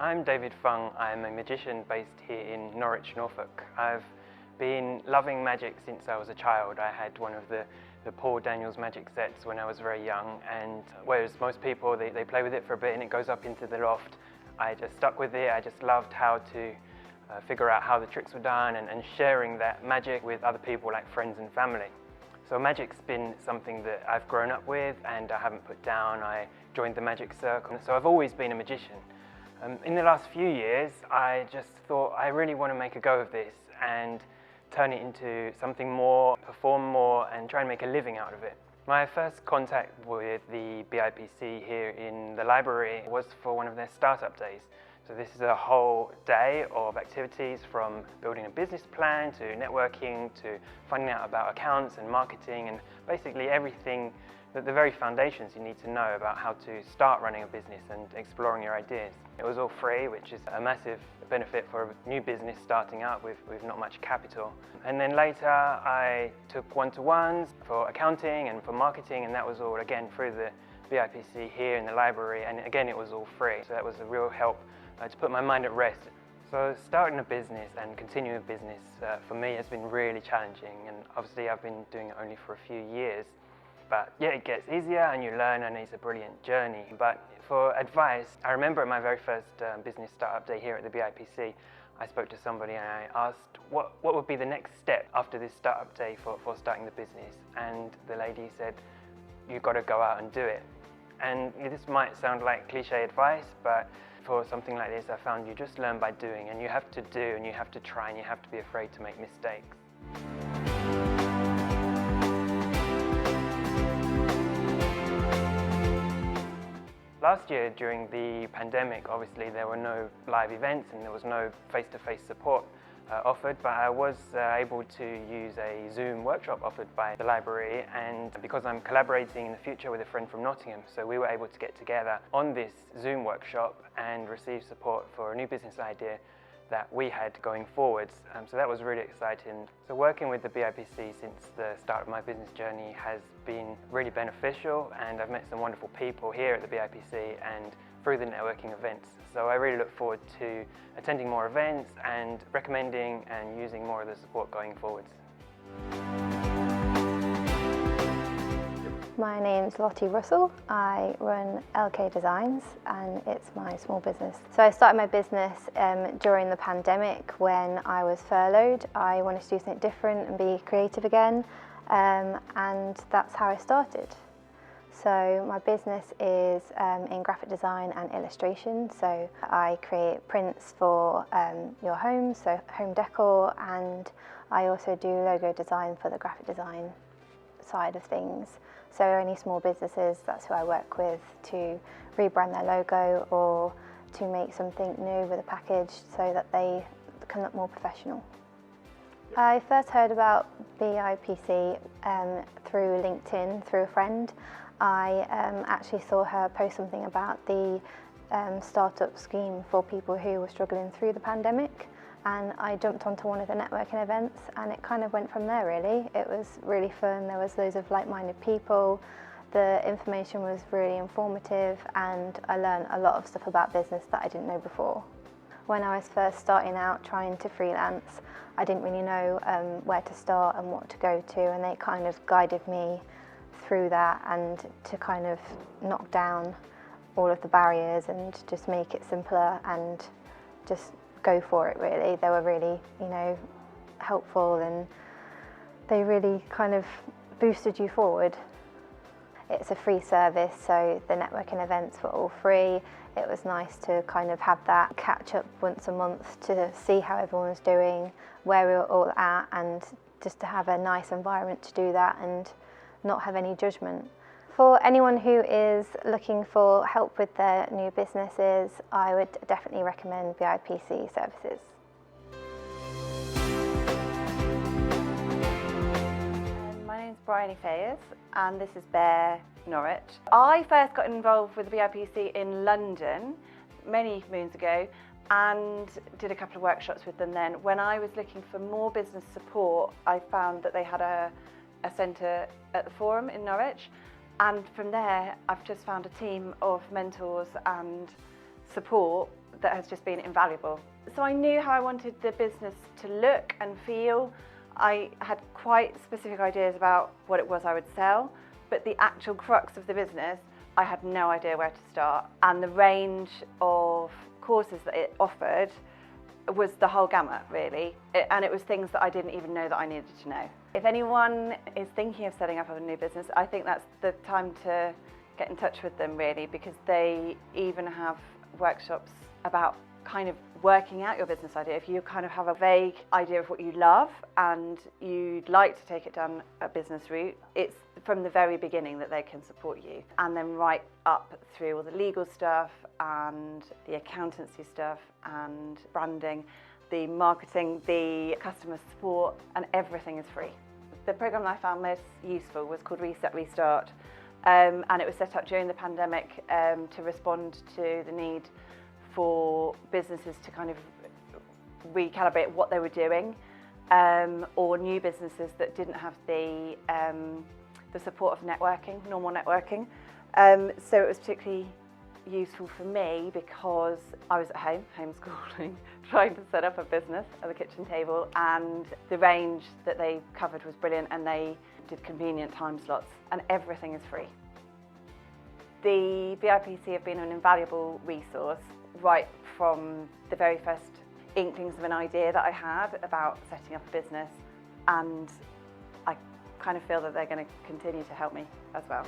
I'm David Fung. I'm a magician based here in Norwich, Norfolk. I've been loving magic since I was a child. I had one of the Paul Daniels magic sets when I was very young, and whereas most people they play with it for a bit and it goes up into the loft, I just stuck with it. I just loved how to figure out how the tricks were done and sharing that magic with other people like friends and family. So magic's been something that I've grown up with and I haven't put down. I joined the magic circle, so I've always been a magician. In the last few years, I just thought I really want to make a go of this and turn it into something more, perform more, and try and make a living out of it. My first contact with the BIPC here in the library was for one of their startup days. So this is a whole day of activities, from building a business plan to networking to finding out about accounts and marketing, and basically everything, the very foundations you need to know about how to start running a business and exploring your ideas. It was all free, which is a massive benefit for a new business starting out with not much capital. And then later I took one-to-ones for accounting and for marketing, and that was all again through the BIPC here in the library, and again it was all free. So that was a real help to put my mind at rest. So starting a business and continuing a business for me has been really challenging, and obviously I've been doing it only for a few years. But yeah, it gets easier and you learn, and it's a brilliant journey. But for advice, I remember at my very first business startup day here at the BIPC, I spoke to somebody and I asked what would be the next step after this startup day for starting the business. And the lady said, you've got to go out and do it. And this might sound like cliche advice, but for something like this, I found you just learn by doing, and you have to do, and you have to try, and you have to be afraid to make mistakes. Last year, during the pandemic, obviously there were no live events and there was no face-to-face support offered, but I was able to use a Zoom workshop offered by the library, and because I'm collaborating in the future with a friend from Nottingham, so we were able to get together on this Zoom workshop and receive support for a new business idea that we had going forwards. So that was really exciting. So working with the BIPC since the start of my business journey has been really beneficial, and I've met some wonderful people here at the BIPC and through the networking events. So I really look forward to attending more events and recommending and using more of the support going forwards. My name's Lottie Russell. I run LK Designs and it's my small business. So I started my business during the pandemic when I was furloughed. I wanted to do something different and be creative again, and that's how I started. So my business is in graphic design and illustration. So I create prints for your home, so home decor, and I also do logo design for the graphic design side of things. So any small businesses, that's who I work with to rebrand their logo or to make something new with a package so that they can look more professional. I first heard about BIPC through LinkedIn, through a friend. I actually saw her post something about the startup scheme for people who were struggling through the pandemic, and I jumped onto one of the networking events, and it kind of went from there really. It was really fun, there was loads of like-minded people, the information was really informative, and I learned a lot of stuff about business that I didn't know before. When I was first starting out trying to freelance, I didn't really know where to start and what to go to, and they kind of guided me through that and to kind of knock down all of the barriers and just make it simpler and just go for it really. They were really, helpful, and they really kind of boosted you forward. It's a free service, so the networking events were all free. It was nice to kind of have that catch up once a month to see how everyone's doing, where we were all at, and just to have a nice environment to do that and not have any judgment. For anyone who is looking for help with their new businesses, I would definitely recommend BIPC services. My name's Bryony Fischer and this is Bear, Norwich. I first got involved with the BIPC in London many moons ago and did a couple of workshops with them then. When I was looking for more business support, I found that they had a centre at the Forum in Norwich, and from there I've just found a team of mentors and support that has just been invaluable. So I knew how I wanted the business to look and feel. I had quite specific ideas about what it was I would sell, but the actual crux of the business, I had no idea where to start. And the range of courses that it offered was the whole gamut, really. And it was things that I didn't even know that I needed to know. If anyone is thinking of setting up a new business, I think that's the time to get in touch with them, really, because they even have workshops about kind of working out your business idea. If you kind of have a vague idea of what you love and you'd like to take it down a business route, it's from the very beginning that they can support you. And then right up through all the legal stuff and the accountancy stuff and branding, the marketing, the customer support, and everything is free. The programme that I found most useful was called Reset Restart, and it was set up during the pandemic to respond to the need for businesses to kind of recalibrate what they were doing, or new businesses that didn't have the support of networking, normal networking. So it was particularly useful for me because I was at home, homeschooling, trying to set up a business at the kitchen table, and the range that they covered was brilliant, and they did convenient time slots, and everything is free. The BIPC have been an invaluable resource right from the very first inklings of an idea that I had about setting up a business, and I kind of feel that they're going to continue to help me as well.